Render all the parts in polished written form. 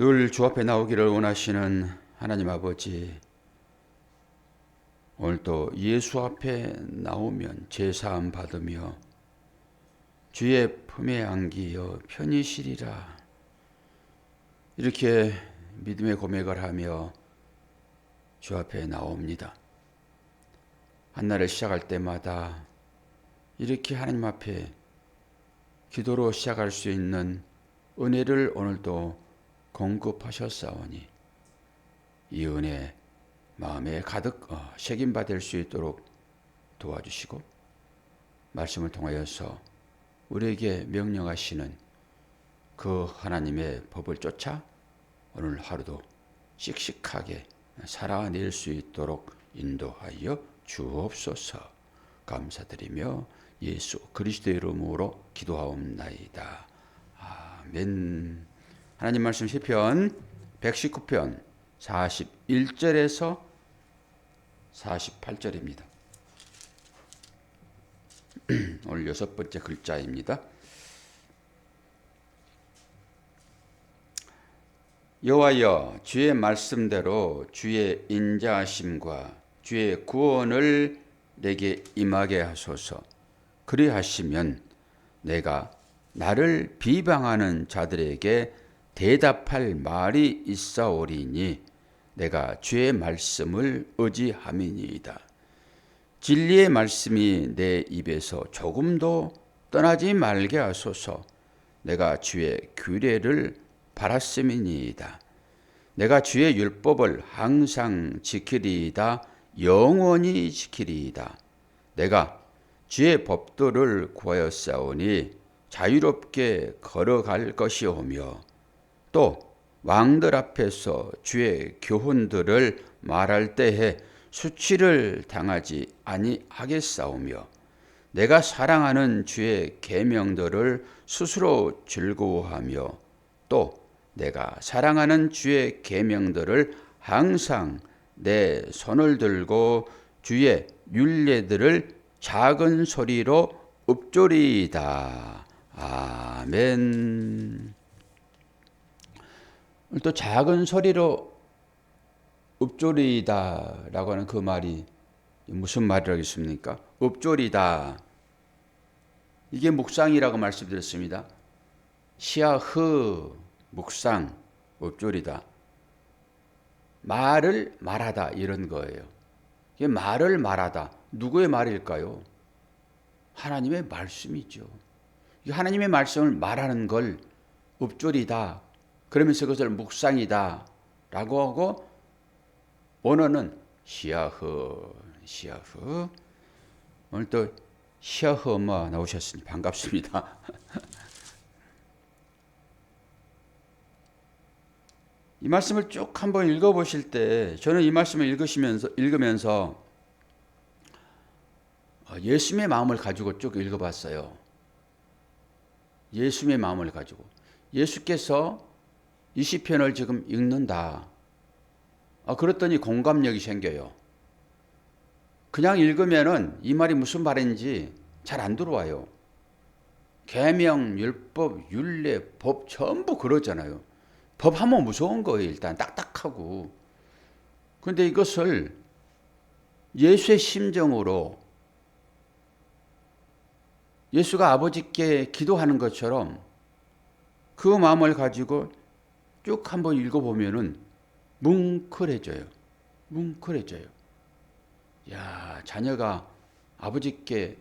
늘 주 앞에 나오기를 원하시는 하나님 아버지, 오늘도 예수 앞에 나오면 제사함 받으며 주의 품에 안기어 편히 쉬리라, 이렇게 믿음의 고백을 하며 주 앞에 나옵니다. 한날을 시작할 때마다 이렇게 하나님 앞에 기도로 시작할 수 있는 은혜를 오늘도 공급하셨사오니 이 은혜 마음에 가득 새김받을 수 있도록 도와주시고, 말씀을 통하여서 우리에게 명령하시는 그 하나님의 법을 쫓아 오늘 하루도 씩씩하게 살아낼 수 있도록 인도하여 주옵소서. 감사드리며 예수 그리스도의 이름으로 기도하옵나이다. 아멘. 하나님 말씀 시편 119편 41절에서 48절입니다. 오늘 6번째 글자입니다. 여호와여, 주의 말씀대로 주의 인자하심과 주의 구원을 내게 임하게 하소서. 그리하시면 내가 나를 비방하는 자들에게 대답할 말이 있사오리니 내가 주의 말씀을 의지함이니이다. 진리의 말씀이 내 입에서 조금도 떠나지 말게 하소서. 내가 주의 규례를 바랐음이니이다. 내가 주의 율법을 항상 지키리이다. 영원히 지키리이다. 내가 주의 법도를 구하였사오니 자유롭게 걸어갈 것이오며, 또 왕들 앞에서 주의 교훈들을 말할 때에 수치를 당하지 아니하겠사오며, 내가 사랑하는 주의 계명들을 스스로 즐거워하며, 또 내가 사랑하는 주의 계명들을 항상 내 손을 들고 주의 율례들을 작은 소리로 읊조리이다. 아멘. 또 작은 소리로 읊조리이다 라고 하는 그 말이 무슨 말이라겠습니까? 읊조리다, 이게 묵상이라고 말씀드렸습니다. 시아흐 묵상, 읊조리다, 말을 말하다, 이런 거예요. 이게 말을 말하다, 누구의 말일까요? 하나님의 말씀이죠. 하나님의 말씀을 말하는 걸 읊조리다, 그러면서 그것을 묵상이다 라고 하고, 원어는 시아흐. 오늘 또 시아흐 엄마 나오셨으니 반갑습니다. 이 말씀을 쭉 한번 읽어보실 때, 저는 이 말씀을 읽으면서 예수님의 마음을 가지고 쭉 읽어봤어요. 예수님의 마음을 가지고. 예수께서 이 시편을 지금 읽는다. 그랬더니 공감력이 생겨요. 그냥 읽으면은 이 말이 무슨 말인지 잘 안 들어와요. 계명, 율법, 율례, 법 전부 그러잖아요. 법 하면 무서운 거예요. 일단 딱딱하고. 그런데 이것을 예수의 심정으로, 예수가 아버지께 기도하는 것처럼 그 마음을 가지고 쭉 한번 읽어보면은 뭉클해져요. 야, 자녀가 아버지께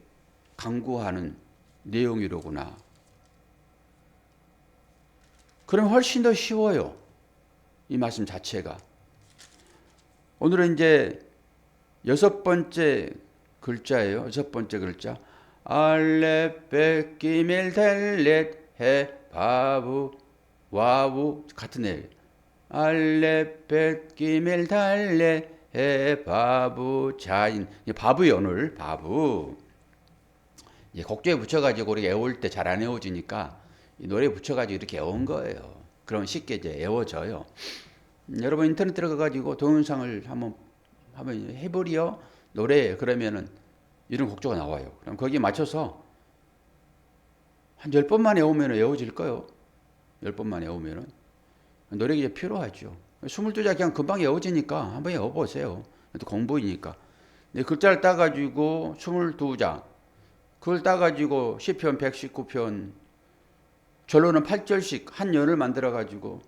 간구하는 내용이로구나. 그럼 훨씬 더 쉬워요. 이 말씀 자체가. 오늘은 이제 6번째 글자예요. 6번째 글자. 알렙 벳 기멜 델렛 해 바부 와우 같은 애. 알렙 벳 기멜 달렛 해 바부 자인. 바부요, 오늘 바부. 곡조에 붙여가지고 우리가 애울 때 잘 안 애워지니까 이 노래에 붙여가지고 이렇게 애운 거예요. 그럼 쉽게 이제 애워져요. 여러분 인터넷 들어가가지고 동영상을 한번 해보리요 노래, 그러면은 이런 곡조가 나와요. 그럼 거기에 맞춰서 한 10번만 외우면 외워질 거예요. 10번만 외우면은. 노력이 필요하죠. 22자 그냥 금방 외워지니까 한번 외워보세요. 또 공부이니까. 네, 글자를 따가지고 22자, 그걸 따가지고 시편 119편, 절로는 8절씩 한 연을 만들어가지고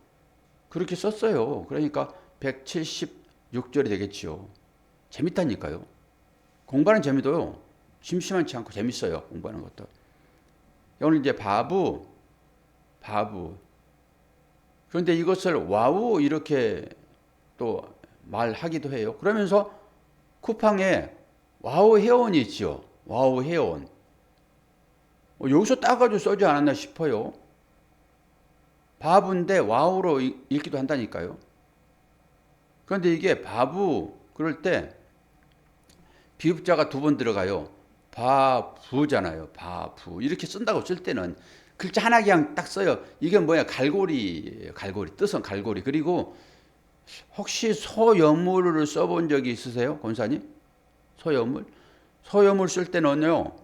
그렇게 썼어요. 그러니까 176절이 되겠지요. 재밌다니까요. 공부하는 재미도요. 심심하지 않고 재밌어요. 공부하는 것도. 오늘 이제 바부. 그런데 이것을 와우 이렇게 또 말하기도 해요. 그러면서 쿠팡에 와우 회원이 있죠. 와우 회원. 여기서 따가지고 써지 않았나 싶어요. 바부인데 와우로 읽기도 한다니까요. 그런데 이게 바부 그럴 때 비읍자가 두 번 들어가요. 바부잖아요. 바부. 이렇게 쓴다고 쓸 때는 글자 하나 그냥 딱 써요. 이게 뭐야? 갈고리. 뜻은 갈고리. 그리고 혹시 소여물을 써본 적이 있으세요? 권사님? 소여물 쓸 때는요.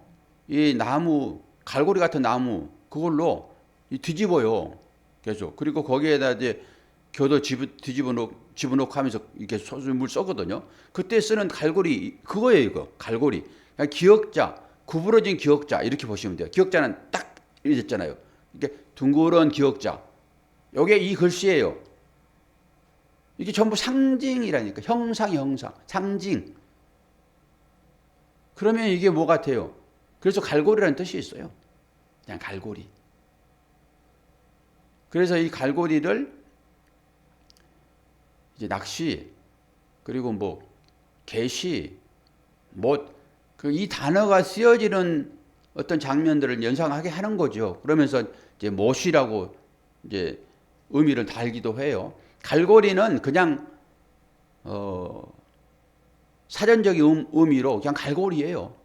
이 나무, 갈고리 같은 나무 그걸로 뒤집어요. 계속. 그리고 거기에다 이제 겨도 집어넣고 하면서 이렇게 소물 써거든요. 그때 쓰는 갈고리 그거예요. 이거 갈고리. 그냥 기역자, 구부러진 기역자 이렇게 보시면 돼요. 기역자는 딱 이렇게 됐잖아요. 이게 둥그런 기역자. 요게 이 글씨예요. 이게 전부 상징이라니까. 형상, 상징. 그러면 이게 뭐 같아요? 그래서 갈고리라는 뜻이 있어요. 그냥 갈고리. 그래서 이 갈고리를 이제 낚시, 그리고 뭐, 개시, 못, 이 단어가 쓰여지는 어떤 장면들을 연상하게 하는 거죠. 그러면서 이제 못이라고 이제 의미를 달기도 해요. 갈고리는 그냥, 사전적인 의미로 그냥 갈고리예요.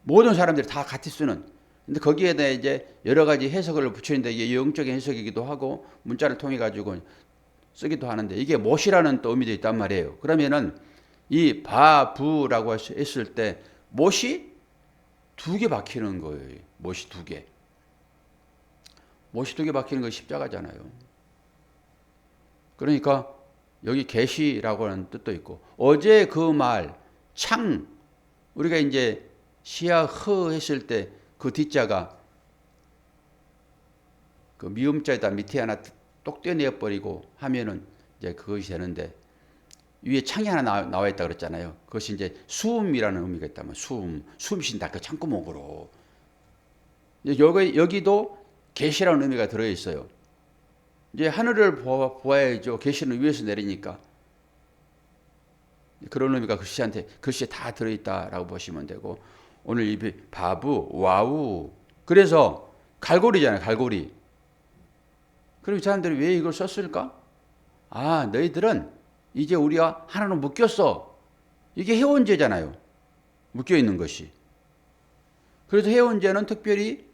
모든 사람들이 다 같이 쓰는. 근데 거기에다 이제 여러 가지 해석을 붙이는데 이게 영적인 해석이기도 하고 문자를 통해 가지고 쓰기도 하는데 이게 못이라는 또 의미도 있단 말이에요. 그러면은 이 바부라고 했을 때 못이 두 개 박히는 거예요. 못이 두 개. 못이 두 개 박히는 거 십자가잖아요. 그러니까 여기 계시라고 하는 뜻도 있고 어제 그 말 창 우리가 이제 시야흐 했을 때 그 뒷자가 그 미음자에다 밑에 하나 똑 떼어내버리고 하면은 이제 그것이 되는데 위에 창이 하나 나와 있다 그랬잖아요. 그것이 이제 수음이라는 의미가 있다면 숨 쉰다 그 창구목으로. 여기도 계시라는 의미가 들어 있어요. 이제 하늘을 보아야죠. 계시는 위에서 내리니까 그런 의미가 글씨에 다 들어 있다라고 보시면 되고 오늘 이 바부 와우 그래서 갈고리잖아요. 갈고리. 그럼 이 사람들이 왜 이걸 썼을까? 아, 너희들은 이제 우리와 하나로 묶였어. 이게 해원제잖아요. 묶여 있는 것이. 그래서 해원제는 특별히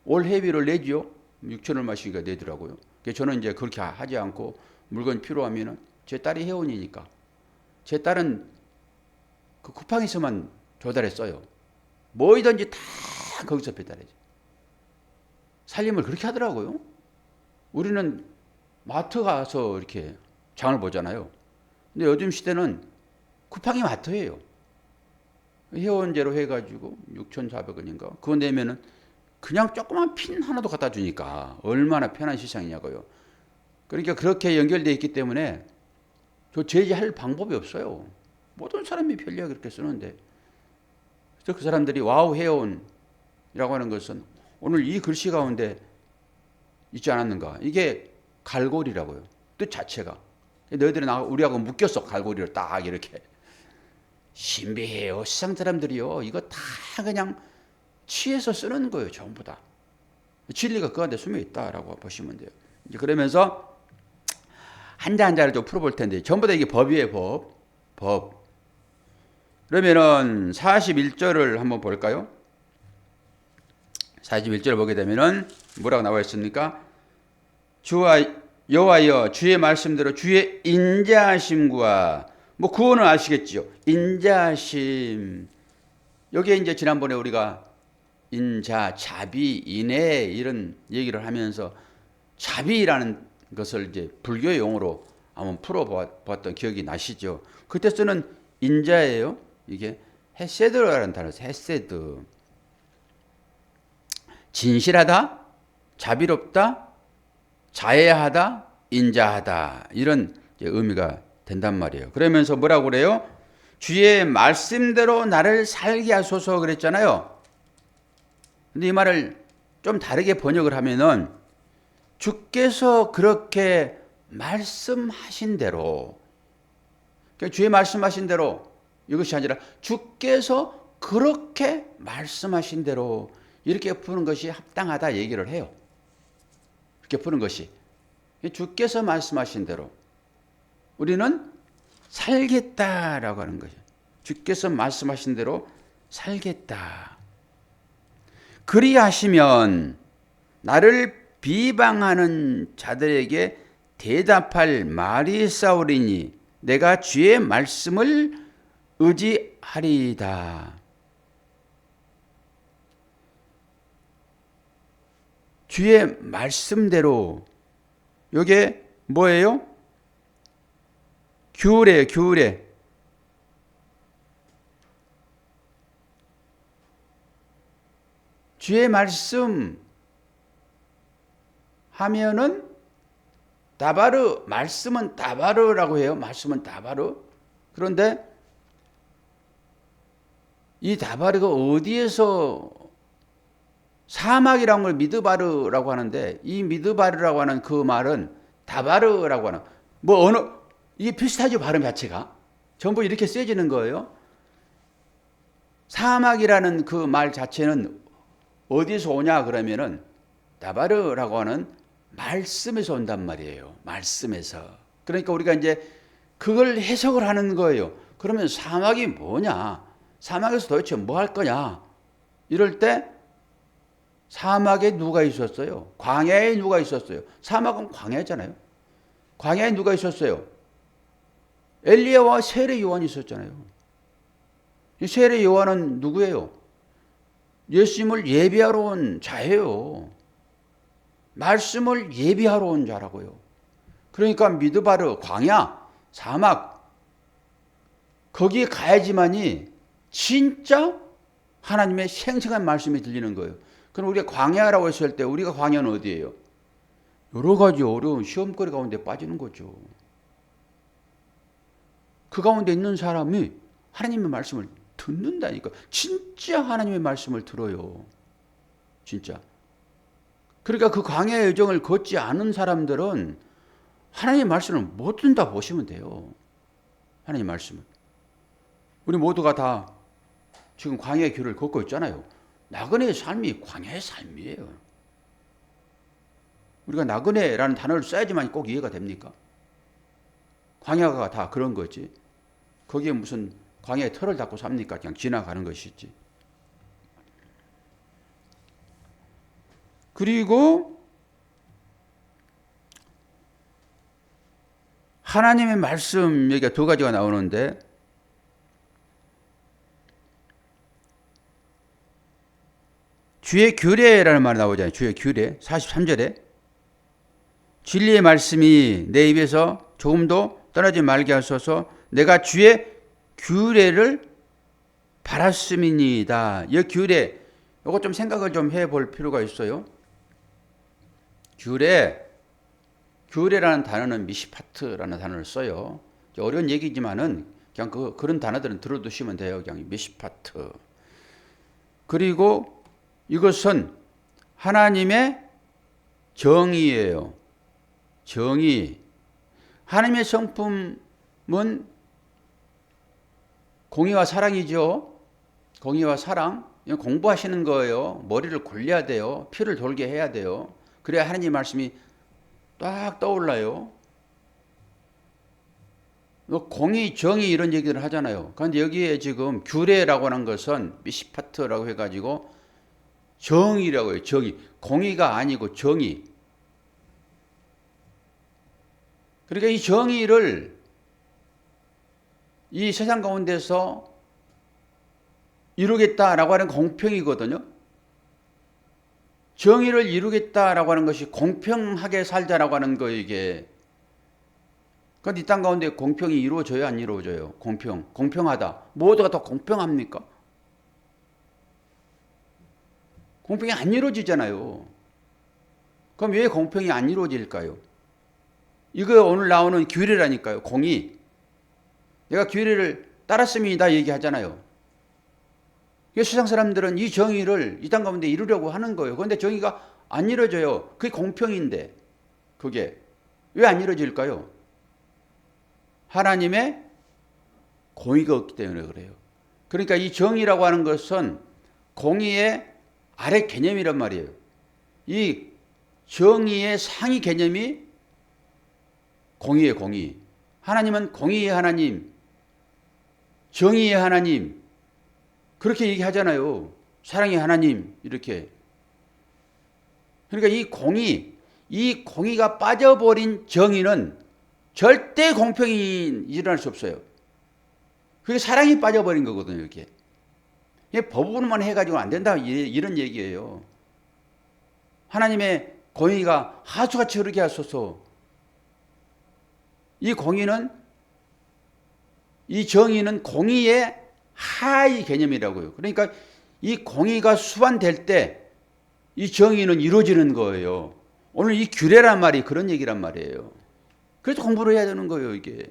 올해비를 내지요. 6천 얼마씩이가 내더라고요. 저는 이제 그렇게 하지 않고 물건이 필요하면은 제 딸이 해원이니까 제 딸은 그 쿠팡에서만 조달했어요. 뭐이든지 다 거기서 배달해줘. 살림을 그렇게 하더라고요. 우리는 마트 가서 이렇게 장을 보잖아요. 근데 요즘 시대는 쿠팡이 마트예요. 회원제로 해가지고 6,400원인가 그거 내면은 그냥 조그만 핀 하나도 갖다 주니까 얼마나 편한 세상이냐고요. 그러니까 그렇게 연결되어 있기 때문에 저 제지할 방법이 없어요. 모든 사람이 편리하게 그렇게 쓰는데 그래서 그 사람들이 와우 회원이라고 하는 것은 오늘 이 글씨 가운데 있지 않았는가. 이게 갈고리라고요. 뜻 자체가. 너희들은 우리하고 묶였어. 갈고리를 딱 이렇게. 신비해요. 세상 사람들이요. 이거 다 그냥 취해서 쓰는 거예요. 전부 다. 진리가 그 안에 숨어 있다라고 보시면 돼요. 이제 그러면서 한자 한자를 좀 풀어볼 텐데 전부 다 이게 법이에요. 법. 그러면은 41절을 한번 볼까요? 41절을 보게 되면은 뭐라고 나와 있습니까? 여호와여 주의 말씀대로 주의 인자하심과 뭐 구원은 아시겠지요. 인자하심. 여기에 이제 지난번에 우리가 인자, 자비, 인애 이런 얘기를 하면서 자비라는 것을 이제 불교 용어로 한번 풀어보았던 기억이 나시죠? 그때 쓰는 인자예요. 이게 헤세드라는 단어예요. 헤세드. 진실하다, 자비롭다, 자애하다, 인자하다 이런 의미가 된단 말이에요. 그러면서 뭐라고 그래요? 주의 말씀대로 나를 살게 하소서 그랬잖아요. 근데 이 말을 좀 다르게 번역을 하면은 주께서 그렇게 말씀하신 대로, 그러니까 주의 말씀하신 대로 이것이 아니라 주께서 그렇게 말씀하신 대로 이렇게 푸는 것이 합당하다 얘기를 해요. 이렇게 푸는 것이 주께서 말씀하신 대로 우리는 살겠다라고 하는 거죠. 주께서 말씀하신 대로 살겠다. 그리하시면 나를 비방하는 자들에게 대답할 말이 싸우리니 내가 주의 말씀을 의지하리이다. 주의 말씀대로 이게 뭐예요? 규례, 규례. 주의 말씀 하면은 다바르, 말씀은 다바르라고 해요. 말씀은 다바르. 그런데 이 다바르가 어디에서 사막이라는 걸 미드바르라고 하는데 이 미드바르라고 하는 그 말은 다바르라고 하는 뭐 어느 이게 비슷하죠. 발음 자체가 전부 이렇게 쓰여지는 거예요. 사막이라는 그 말 자체는 어디서 오냐 그러면은 다바르라고 하는 말씀에서 온단 말이에요. 말씀에서. 그러니까 우리가 이제 그걸 해석을 하는 거예요. 그러면 사막이 뭐냐? 사막에서 도대체 뭐 할 거냐? 이럴 때 사막에 누가 있었어요? 광야에 누가 있었어요? 사막은 광야잖아요. 광야에 누가 있었어요? 엘리야와 세례 요한이 있었잖아요. 이 세례 요한은 누구예요? 예수님을 예비하러 온 자예요. 말씀을 예비하러 온 자라고요. 그러니까 미드바르, 광야, 사막 거기에 가야지만이 진짜 하나님의 생생한 말씀이 들리는 거예요. 그럼 우리가 광야라고 했을 때 우리가 광야는 어디예요? 여러 가지 어려운 시험거리 가운데 빠지는 거죠. 그 가운데 있는 사람이 하나님의 말씀을 듣는다니까. 진짜 하나님의 말씀을 들어요. 진짜. 그러니까 그 광야의 여정을 걷지 않은 사람들은 하나님의 말씀을 못 듣는다 보시면 돼요. 하나님의 말씀을. 우리 모두가 다 지금 광야의 길을 걷고 있잖아요. 나그네의 삶이 광야의 삶이에요. 우리가 나그네라는 단어를 써야지만 꼭 이해가 됩니까? 광야가 다 그런 거지. 거기에 무슨 광야에 털을 닦고 삽니까? 그냥 지나가는 것이지. 그리고 하나님의 말씀 여기가 두 가지가 나오는데 주의 규례라는 말이 나오잖아요. 주의 규례 43절에 진리의 말씀이 내 입에서 조금도 떠나지 말게 하소서 내가 주의 규례를 바랐음이니이다. 이 규례 이거 좀 생각을 좀 해볼 필요가 있어요. 규례라는 단어는 미시파트라는 단어를 써요. 어려운 얘기지만은 그냥 그런 단어들은 들어두시면 돼요. 그냥 미시파트. 그리고 이것은 하나님의 정의예요. 정의. 하나님의 성품은 공의와 사랑이죠. 공의와 사랑. 공부하시는 거예요. 머리를 굴려야 돼요. 피를 돌게 해야 돼요. 그래야 하나님 말씀이 딱 떠올라요. 공의, 정의 이런 얘기를 하잖아요. 그런데 여기에 지금 규례라고 하는 것은 미시파트라고 해가지고 정의라고 해요. 정의. 공의가 아니고 정의. 그러니까 이 정의를 이 세상 가운데서 이루겠다라고 하는 공평이거든요. 정의를 이루겠다라고 하는 것이 공평하게 살자라고 하는 거예요, 이게. 그런데 이 땅 가운데 공평이 이루어져요, 안 이루어져요? 공평하다. 모두가 다 공평합니까? 공평이 안 이루어지잖아요. 그럼 왜 공평이 안 이루어질까요? 이거 오늘 나오는 규례라니까요, 공의. 내가 규례를 따랐습니다 얘기하잖아요. 세상 사람들은 이 정의를 이 땅 가운데 이루려고 하는 거예요. 그런데 정의가 안 이루어져요. 그게 공평인데 그게 왜 안 이루어질까요? 하나님의 공의가 없기 때문에 그래요. 그러니까 이 정의라고 하는 것은 공의의 아래 개념이란 말이에요. 이 정의의 상위 개념이 공의의 공의. 하나님은 공의의 하나님, 정의의 하나님, 그렇게 얘기하잖아요. 사랑의 하나님, 이렇게. 그러니까 이 공의가 빠져버린 정의는 절대 공평이 일어날 수 없어요. 그게 사랑이 빠져버린 거거든요, 이렇게. 법으로만 해가지고 안 된다, 이런 얘기예요. 하나님의 공의가 하수같이 흐르게 하소서. 이 공의는, 이 정의는 공의의 하위 개념이라고요. 그러니까 이 공의가 수반될 때 이 정의는 이루어지는 거예요. 오늘 이 규례란 말이 그런 얘기란 말이에요. 그래서 공부를 해야 되는 거예요, 이게.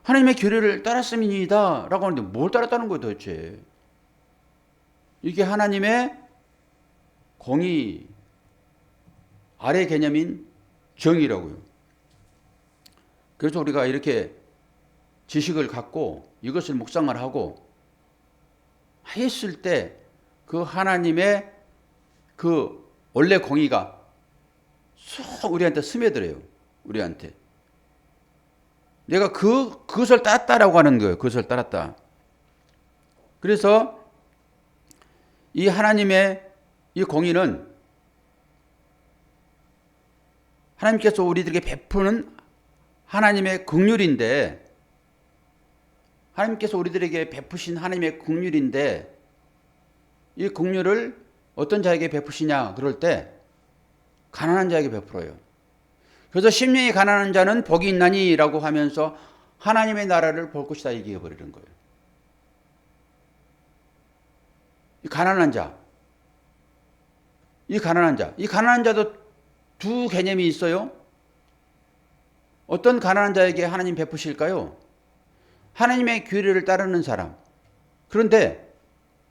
하나님의 규례를 따랐습니다 라고 하는데 뭘 따랐다는 거예요, 도대체. 이게 하나님의 공의 아래 개념인 정의라고요. 그래서 우리가 이렇게 지식을 갖고 이것을 묵상을 하고 했을 때 그 하나님의 그 원래 공의가 쏙 우리한테 스며들어요. 우리한테. 내가 그것을 따랐다라고 하는 거예요. 그것을 따랐다. 그래서 이 하나님의 이 공의는 하나님께서 우리들에게 베푸는 하나님의 긍휼인데, 하나님께서 우리들에게 베푸신 하나님의 긍휼인데, 이 긍휼을 어떤 자에게 베푸시냐 그럴 때 가난한 자에게 베풀어요. 그래서 심령이 가난한 자는 복이 있나니 라고 하면서 하나님의 나라를 볼 것이다 얘기해 버리는 거예요. 이 가난한 자도 두 개념이 있어요. 어떤 가난한 자에게 하나님 베푸실까요? 하나님의 규례를 따르는 사람. 그런데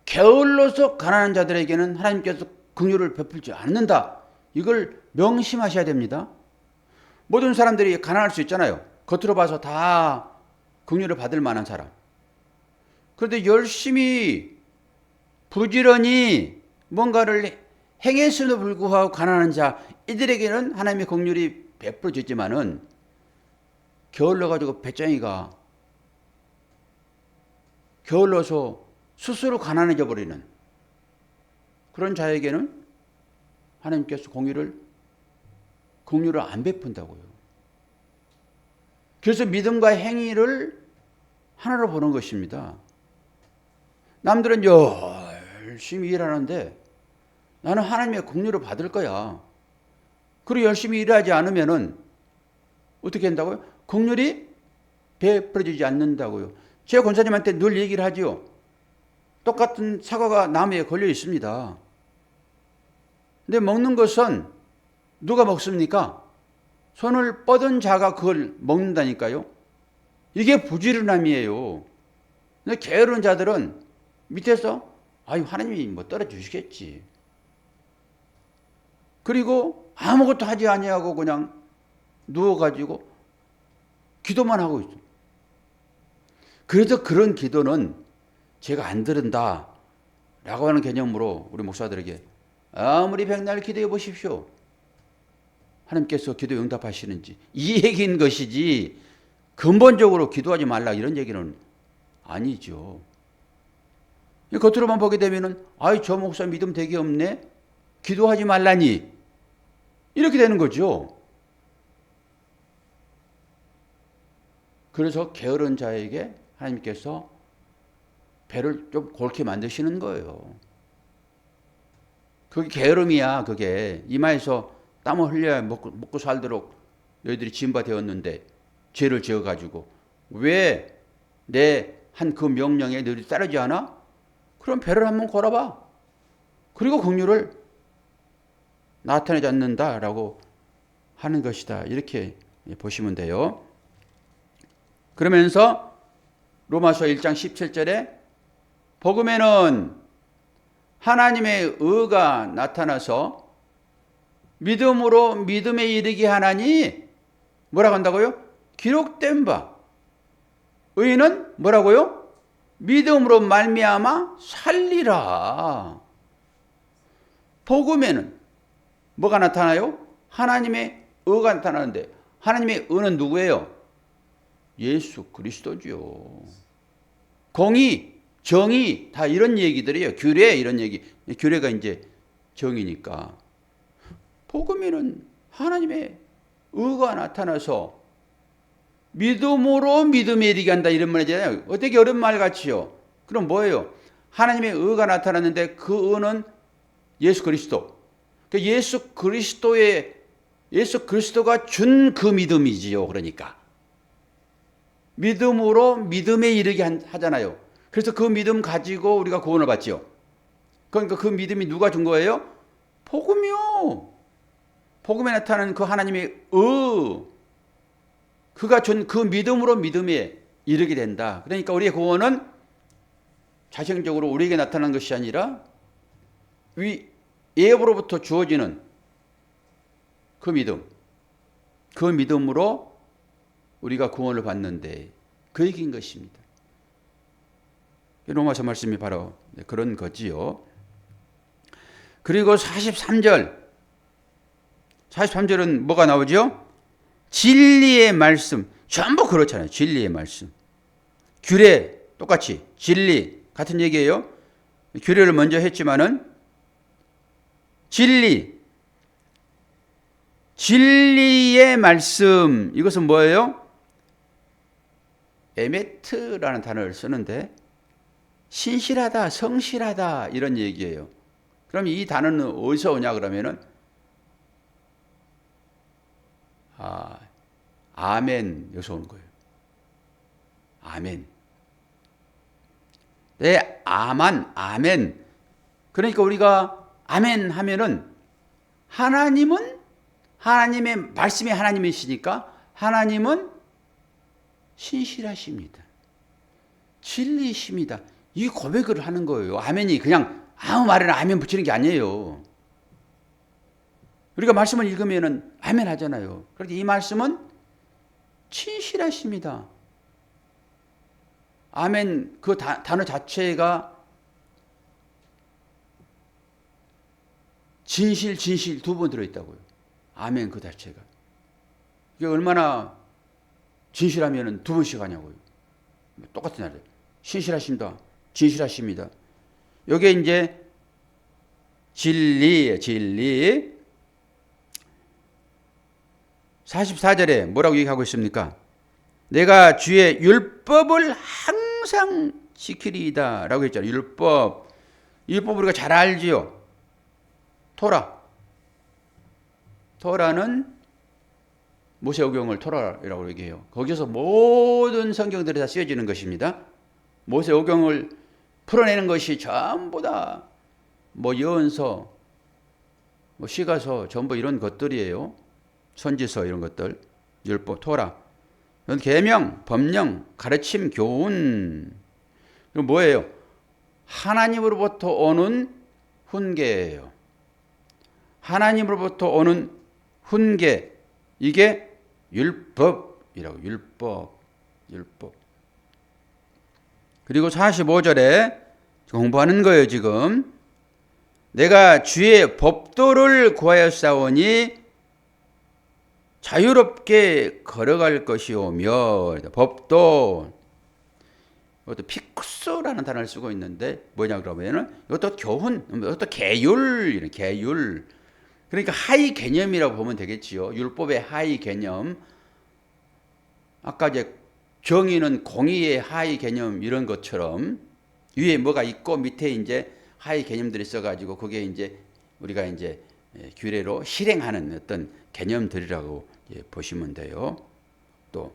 게을러서 가난한 자들에게는 하나님께서 긍휼을 베풀지 않는다. 이걸 명심하셔야 됩니다. 모든 사람들이 가난할 수 있잖아요. 겉으로 봐서 다 긍휼을 받을 만한 사람. 그런데 열심히 부지런히 뭔가를 행했음에도 불구하고 가난한 자, 이들에게는 하나님의 긍휼이 베풀어지지만은 게을러가지고 배짱이가 게을러서 스스로 가난해져 버리는 그런 자에게는 하나님께서 긍휼을 안 베푼다고요. 그래서 믿음과 행위를 하나로 보는 것입니다. 남들은 열심히 일하는데 나는 하나님의 긍휼을 받을 거야. 그리고 열심히 일하지 않으면은 어떻게 한다고요? 긍휼이 베풀어지지 않는다고요. 제가 권사님한테 늘 얘기를 하지요. 똑같은 사과가 나무에 걸려 있습니다. 근데 먹는 것은 누가 먹습니까? 손을 뻗은 자가 그걸 먹는다니까요. 이게 부지런함이에요. 근데 게으른 자들은 밑에서 하나님이 뭐 떨어주시겠지. 그리고 아무것도 하지 아니하고 그냥 누워가지고 기도만 하고 있어. 그래서 그런 기도는 제가 안 들은다 라고 하는 개념으로 우리 목사들에게 아무리 백날 기도해 보십시오. 하나님께서 기도 응답하시는지 이 얘기인 것이지 근본적으로 기도하지 말라 이런 얘기는 아니죠. 겉으로만 보게 되면은 저 목사 믿음 되게 없네. 기도하지 말라니 이렇게 되는 거죠. 그래서 게으른 자에게 하나님께서 배를 좀 골게 만드시는 거예요. 그게 게으름이야. 그게 이마에서 땀을 흘려야 먹고 살도록 너희들이 지은 바 되었는데 죄를 지어가지고 왜 내 한 그 명령에 너희들이 따르지 않아? 그럼 배를 한번 걸어봐. 그리고 긍휼을 나타내지 않는다라고 하는 것이다. 이렇게 보시면 돼요. 그러면서 로마서 1장 17절에 복음에는 하나님의 의가 나타나서 믿음으로 믿음에 이르게 하나니 뭐라고 한다고요? 기록된 바 의인은 뭐라고요? 믿음으로 말미암아 살리라. 복음에는 뭐가 나타나요? 하나님의 의가 나타나는데 하나님의 의는 누구예요? 예수 그리스도죠. 공의, 정의 다 이런 얘기들이에요. 규례 이런 얘기. 규례가 이제 정의니까. 복음에는 하나님의 의가 나타나서 믿음으로 믿음에 이르게 한다 이런 말이잖아요. 어떻게 어려운 말 같지요? 그럼 뭐예요? 하나님의 의가 나타났는데 그 의는 예수 그리스도. 예수 그리스도가 준 그 믿음이지요. 그러니까 믿음으로 믿음에 이르게 하잖아요. 그래서 그 믿음 가지고 우리가 구원을 받지요. 그러니까 그 믿음이 누가 준 거예요? 복음이요. 복음에 나타나는 그 하나님의 그가 준 그 믿음으로 믿음에 이르게 된다. 그러니까 우리의 구원은 자생적으로 우리에게 나타나는 것이 아니라 예업으로부터 주어지는 그 믿음으로 우리가 구원을 받는데 그 얘기인 것입니다. 로마서 말씀이 바로 그런 거지요. 그리고 43절은 뭐가 나오죠? 진리의 말씀. 전부 그렇잖아요. 진리의 말씀. 규례 똑같이 진리 같은 얘기예요. 규례를 먼저 했지만은 진리의 말씀. 이것은 뭐예요? 에메트라는 단어를 쓰는데 신실하다, 성실하다 이런 얘기예요. 그럼 이 단어는 어디서 오냐 그러면은 아멘 여기서 온 거예요. 아멘. 네, 아멘. 그러니까 우리가 아멘 하면은 하나님의 말씀이 하나님이시니까 하나님은 신실하십니다. 진리이십니다. 이 고백을 하는 거예요. 아멘이 그냥 아무 말에나 아멘 붙이는 게 아니에요. 우리가 말씀을 읽으면은 아멘 하잖아요. 그런데 이 말씀은 진실하십니다. 아멘 그 단어 자체가 진실 두 번 들어있다고요. 아멘 그 자체가. 이게 얼마나 진실하면 두 번씩 하냐고요. 똑같은 말이에요. 신실하십니다. 진실하십니다. 이게 이제 진리예요. 진리. 44절에 뭐라고 얘기하고 있습니까? 내가 주의 율법을 항상 지키리이다 라고 했잖아요. 율법 우리가 잘 알지요. 토라는 모세오경을 토라라고 얘기해요. 거기서 모든 성경들이 다 쓰여지는 것입니다. 모세오경을 풀어내는 것이 전부 다 예언서, 시가서 전부 이런 것들이에요. 선지서 이런 것들, 율법, 토라, 계명, 법령, 가르침, 교훈. 이건 뭐예요? 하나님으로부터 오는 훈계예요. 하나님으로부터 오는 훈계. 이게 율법이라고. 율법. 그리고 45절에 공부하는 거예요, 지금. 내가 주의 법도를 구하였사오니 자유롭게 걸어갈 것이오며. 법도. 이것도 피쿠스라는 단어를 쓰고 있는데 뭐냐 그러면은 이것도 교훈, 이것도 계율. 그러니까 하위 개념이라고 보면 되겠지요. 율법의 하위 개념. 아까 이제 정의는 공의의 하위 개념 이런 것처럼 위에 뭐가 있고 밑에 이제 하위 개념들이 있어가지고 그게 이제 우리가 이제 규례로 실행하는 어떤 개념들이라고 보시면 돼요. 또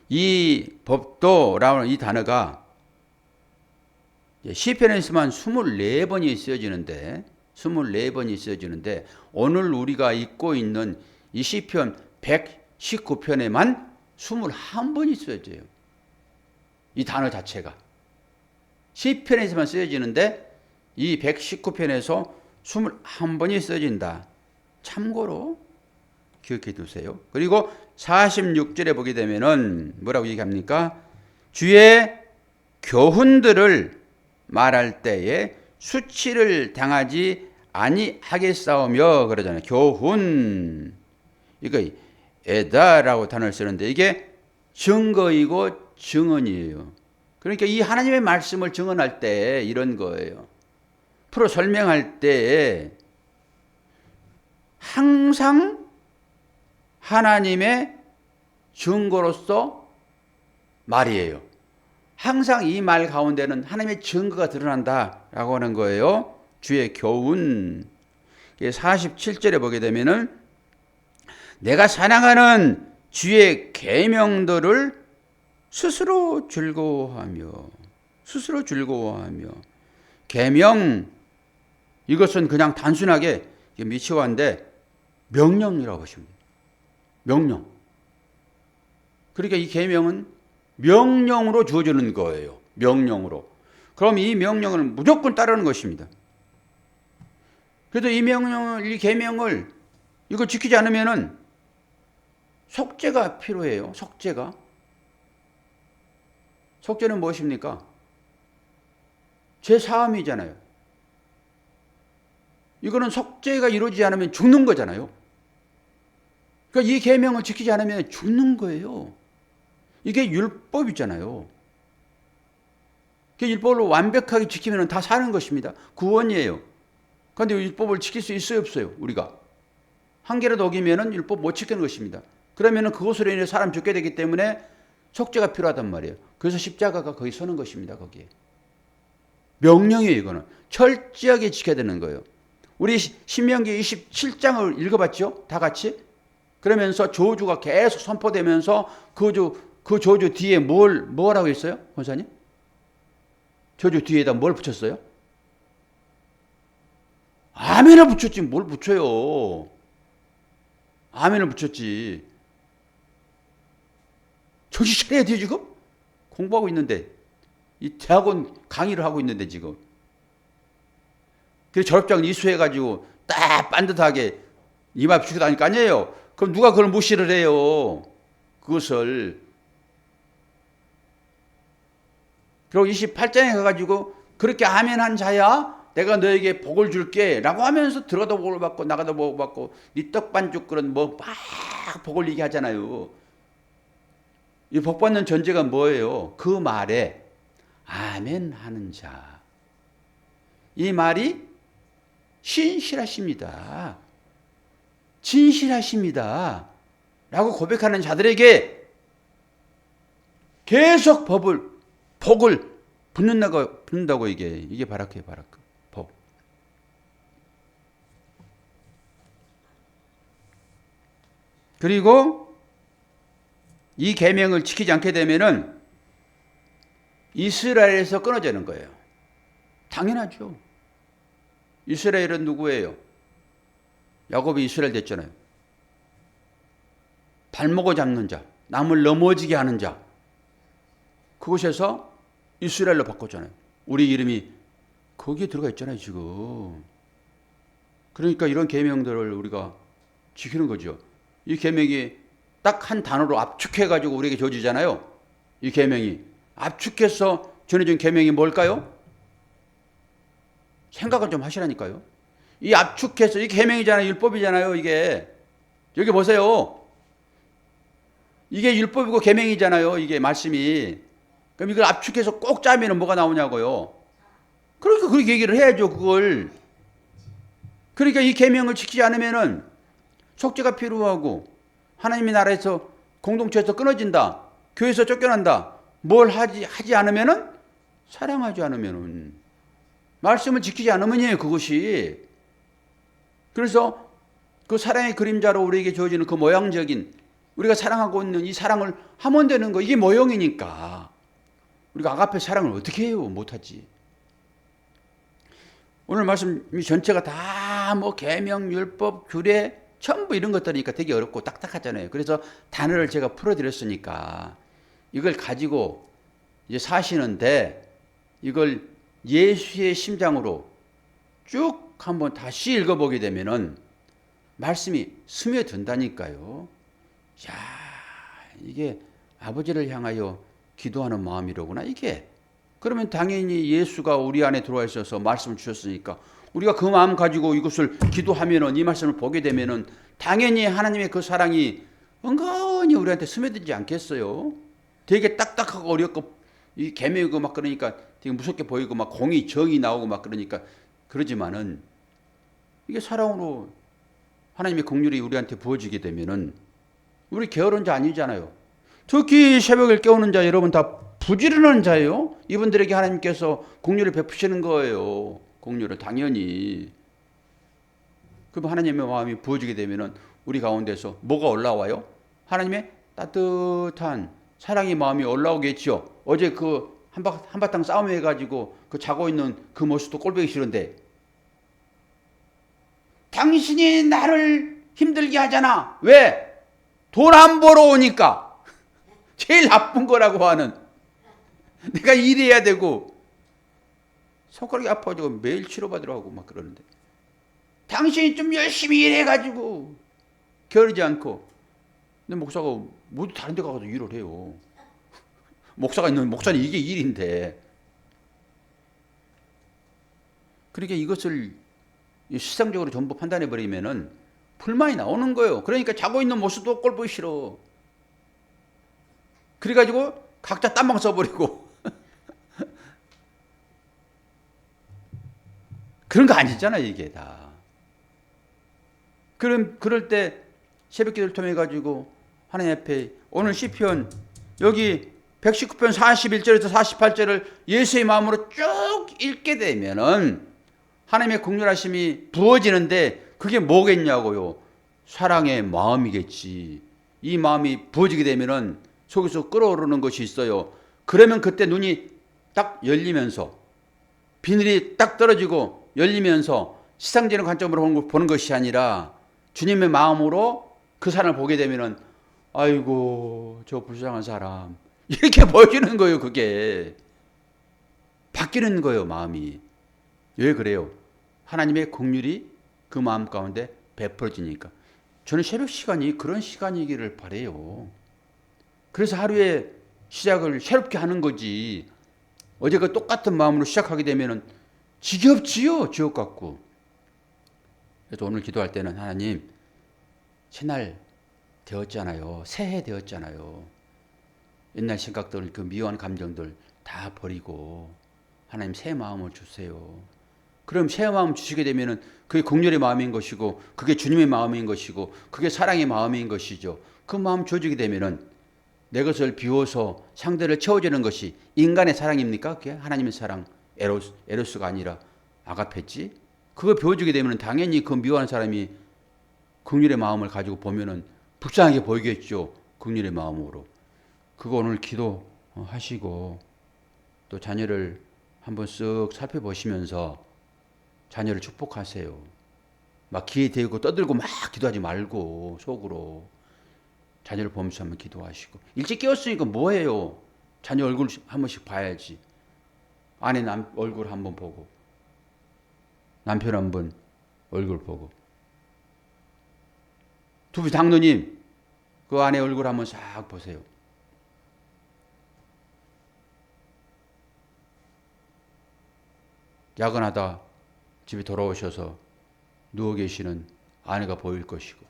이 법도라는 이 단어가 시편에서만 24번이 쓰여지는데 24번이 쓰여지는데 오늘 우리가 읽고 있는 이 시편 119편에만 21번이 쓰여져요. 이 단어 자체가 시편에서만 쓰여지는데 이 119편에서 21번이 쓰여진다. 참고로 기억해 두세요. 그리고 46절에 보게 되면은 뭐라고 얘기합니까? 주의 교훈들을 말할 때에 수치를 당하지 아니하겠사오며 그러잖아요. 교훈. 이거 에다라고 단어를 쓰는데 이게 증거이고 증언이에요. 그러니까 이 하나님의 말씀을 증언할 때 이런 거예요. 풀어 설명할 때 항상 하나님의 증거로서 말이에요. 항상 이 말 가운데는 하나님의 증거가 드러난다라고 하는 거예요. 주의 교훈. 47절에 보게 되면은 내가 사랑하는 주의 계명들을 스스로 즐거워하며 계명 이것은 그냥 단순하게 미치와인데 명령이라고 보시면 돼요. 명령. 그러니까 이 계명은 명령으로 주어지는 거예요. 명령으로. 그럼 이 명령을 무조건 따르는 것입니다. 그래도 이 명령을, 이 계명을 이거 지키지 않으면은 속죄가 필요해요. 속죄는 무엇입니까? 제 사함이잖아요. 이거는 속죄가 이루어지지 않으면 죽는 거잖아요. 그러니까 이 계명을 지키지 않으면 죽는 거예요. 이게 율법이잖아요. 율법을 완벽하게 지키면 다 사는 것입니다. 구원이에요. 그런데 율법을 지킬 수 있어요, 없어요? 우리가 한 개라도 어기면 율법 못 지키는 것입니다. 그러면 그것으로 인해 사람 죽게 되기 때문에 속죄가 필요하단 말이에요. 그래서 십자가가 거기 서는 것입니다. 거기에 명령이에요. 이거는 철저하게 지켜야 되는 거예요. 우리 신명기 27장을 읽어봤죠? 다 같이. 그러면서 저주가 계속 선포되면서 그 저주 뒤에 뭐라고 했어요? 권사님? 저주 뒤에다 뭘 붙였어요? 아멘을 붙였지. 뭘 붙여요? 아멘을 붙였지. 정신 차려야 돼요, 지금? 공부하고 있는데. 이 대학원 강의를 하고 있는데, 지금. 그래서 졸업장 이수해가지고 딱 반듯하게 이마 붙이고 다닐 거 아니에요? 그럼 누가 그걸 무시를 해요? 그것을. 그리고 28장에 가가지고 그렇게 아멘한 자야 내가 너에게 복을 줄게 라고 하면서 들어가다 복을 받고 나가다 복을 받고 네 떡반죽 그런 뭐 막 복을 얘기하잖아요. 이 복 받는 전제가 뭐예요? 그 말에 아멘 하는 자. 이 말이 신실하십니다. 진실하십니다. 라고 고백하는 자들에게 계속 복을 붙는다고 이게 바라크예요, 바라크. 복. 그리고 이 계명을 지키지 않게 되면은 이스라엘에서 끊어지는 거예요. 당연하죠. 이스라엘은 누구예요? 야곱이 이스라엘 됐잖아요. 발목을 잡는 자, 남을 넘어지게 하는 자. 그곳에서 이스라엘로 바꿨잖아요. 우리 이름이 거기에 들어가 있잖아요, 지금. 그러니까 이런 계명들을 우리가 지키는 거죠. 이 계명이 딱 한 단어로 압축해가지고 우리에게 줘지잖아요. 이 계명이. 압축해서 전해준 계명이 뭘까요? 생각을 좀 하시라니까요. 이 압축해서, 이 계명이잖아요. 율법이잖아요, 이게. 여기 보세요. 이게 율법이고 계명이잖아요, 이게 말씀이. 그럼 이걸 압축해서 꼭 짜면 뭐가 나오냐고요. 그러니까 그렇게 얘기를 해야죠, 그걸. 그러니까 이 계명을 지키지 않으면은 속죄가 필요하고 하나님의 나라에서 공동체에서 끊어진다. 교회에서 쫓겨난다. 뭘 하지 않으면은 사랑하지 않으면은 말씀을 지키지 않으면이에요, 그것이. 그래서 그 사랑의 그림자로 우리에게 주어지는 그 모양적인 우리가 사랑하고 있는 이 사랑을 하면 되는 거, 이게 모형이니까 우리가 아가페 사랑을 어떻게 해요? 못하지. 오늘 말씀 전체가 다 뭐 계명, 율법, 규례 전부 이런 것들이니까 되게 어렵고 딱딱하잖아요. 그래서 단어를 제가 풀어드렸으니까 이걸 가지고 이제 사시는데 이걸 예수의 심장으로 쭉 한번 다시 읽어보게 되면은 말씀이 스며든다니까요. 야, 이게 아버지를 향하여 기도하는 마음이로구나, 이게. 그러면 당연히 예수가 우리 안에 들어와 있어서 말씀을 주셨으니까 우리가 그 마음 가지고 이것을 기도하면은, 이 말씀을 보게 되면은 당연히 하나님의 그 사랑이 은근히 우리한테 스며들지 않겠어요? 되게 딱딱하고 어렵고 이 개매고 막 그러니까 되게 무섭게 보이고 막 공의 정이 나오고 막 그러니까 그러지만은 이게 사랑으로 하나님의 긍휼이 우리한테 부어지게 되면은 우리 게으른 자 아니잖아요. 특히 새벽을 깨우는 자 여러분 다 부지런한 자예요. 이분들에게 하나님께서 긍휼을 베푸시는 거예요. 긍휼을 당연히. 그럼 하나님의 마음이 부어지게 되면은 우리 가운데서 뭐가 올라와요? 하나님의 따뜻한 사랑의 마음이 올라오겠죠. 어제 그 한바탕 싸움해가지고 그 자고 있는 그 모습도 꼴보기 싫은데 당신이 나를 힘들게 하잖아. 왜? 돈 안 벌어 오니까. 제일 나쁜 거라고 하는. 내가 일해야 되고 손가락이 아파가지고 매일 치료받으러 가고 막 그러는데 당신이 좀 열심히 일해가지고 게으르지 않고. 근데 목사가 모두 다른 데 가서 일을 해요. 목사는 이게 일인데. 그러니까 이것을 시상적으로 전부 판단해 버리면은 불만이 나오는 거예요. 그러니까 자고 있는 모습도 꼴 보기 싫어. 그래가지고 각자 딴방 써버리고. 그런 거 아니잖아, 이게 다. 그럴 때 새벽 기도를 통해 가지고 하나님 앞에 오늘 시편 여기 119편 41절에서 48절을 예수의 마음으로 쭉 읽게 되면은 하나님의 긍휼하심이 부어지는데 그게 뭐겠냐고요. 사랑의 마음이겠지. 이 마음이 부어지게 되면은 속에서 끓어오르는 것이 있어요. 그러면 그때 눈이 딱 열리면서 비늘이 딱 떨어지고 열리면서 시상적인 관점으로 보는 것이 아니라 주님의 마음으로 그 사람을 보게 되면은 아이고 저 불쌍한 사람 이렇게 보여지는 거예요. 그게 바뀌는 거예요. 마음이. 왜 그래요? 하나님의 긍휼이 그 마음 가운데 베풀어지니까. 저는 새벽 시간이 그런 시간이기를 바라요. 그래서 하루의 시작을 새롭게 하는 거지. 어제 그 똑같은 마음으로 시작하게 되면은 지겹지요. 지옥 같고. 그래서 오늘 기도할 때는 하나님 새날 되었잖아요. 새해 되었잖아요. 옛날 생각들, 그 미워한 감정들 다 버리고 하나님 새 마음을 주세요. 그럼 새 마음 주시게 되면은 그게 긍휼의 마음인 것이고 그게 주님의 마음인 것이고 그게 사랑의 마음인 것이죠. 그 마음 주어지게 되면은 내 것을 비워서 상대를 채워주는 것이 인간의 사랑입니까? 그게 하나님의 사랑, 에로스가 아니라 아가페지. 그거 비워주게 되면 당연히 그 미워하는 사람이 긍휼의 마음을 가지고 보면은 불쌍하게 보이겠죠. 긍휼의 마음으로. 그거 오늘 기도하시고 또 자녀를 한번 쓱 살펴보시면서 자녀를 축복하세요. 막 귀에 대고 떠들고 막 기도하지 말고 속으로 자녀를 보면서 한번 기도하시고. 일찍 깨웠으니까 뭐해요? 자녀 얼굴 한 번씩 봐야지. 아내 얼굴 한번 보고 남편 한번 얼굴 보고 두부 장로님 그 아내 얼굴 한번 싹 보세요. 야근하다 집에 돌아오셔서 누워 계시는 아내가 보일 것이고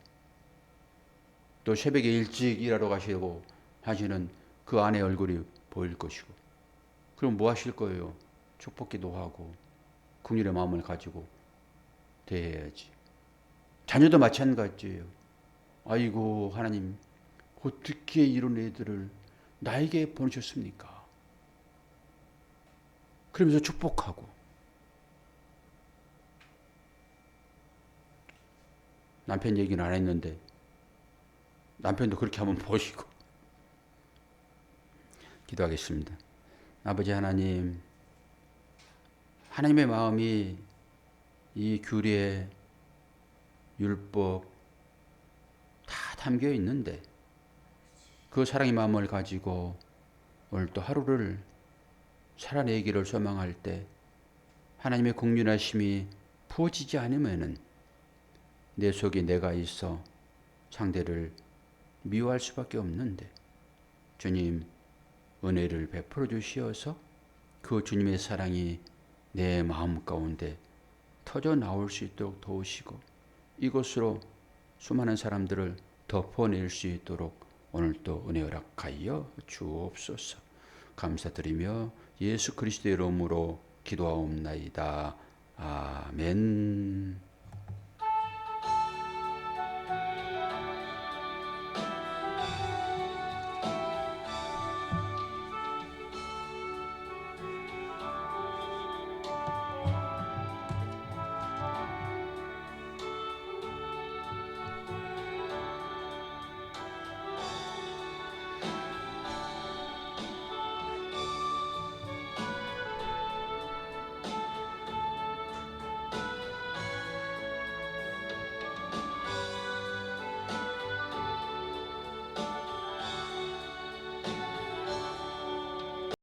또 새벽에 일찍 일하러 가시고 하시는 그 아내 얼굴이 보일 것이고 그럼 뭐 하실 거예요? 축복기도 하고 긍휼의 마음을 가지고 대해야지. 자녀도 마찬가지예요. 아이고 하나님 어떻게 이런 애들을 나에게 보내셨습니까? 그러면서 축복하고 남편 얘기는 안 했는데 남편도 그렇게 한번 보시고 기도하겠습니다. 아버지 하나님, 하나님의 마음이 이 규례, 율법 다 담겨 있는데 그 사랑의 마음을 가지고 오늘 또 하루를 살아내기를 소망할 때 하나님의 공륜하심이 부어지지 않으면은 내 속에 내가 있어 상대를 미워할 수밖에 없는데 주님 은혜를 베풀어 주시어서 그 주님의 사랑이 내 마음 가운데 터져 나올 수 있도록 도우시고 이곳으로 수많은 사람들을 덮어낼 수 있도록 오늘도 은혜 허락하여 주옵소서. 감사드리며 예수 그리스도의 이름으로 기도하옵나이다. 아멘.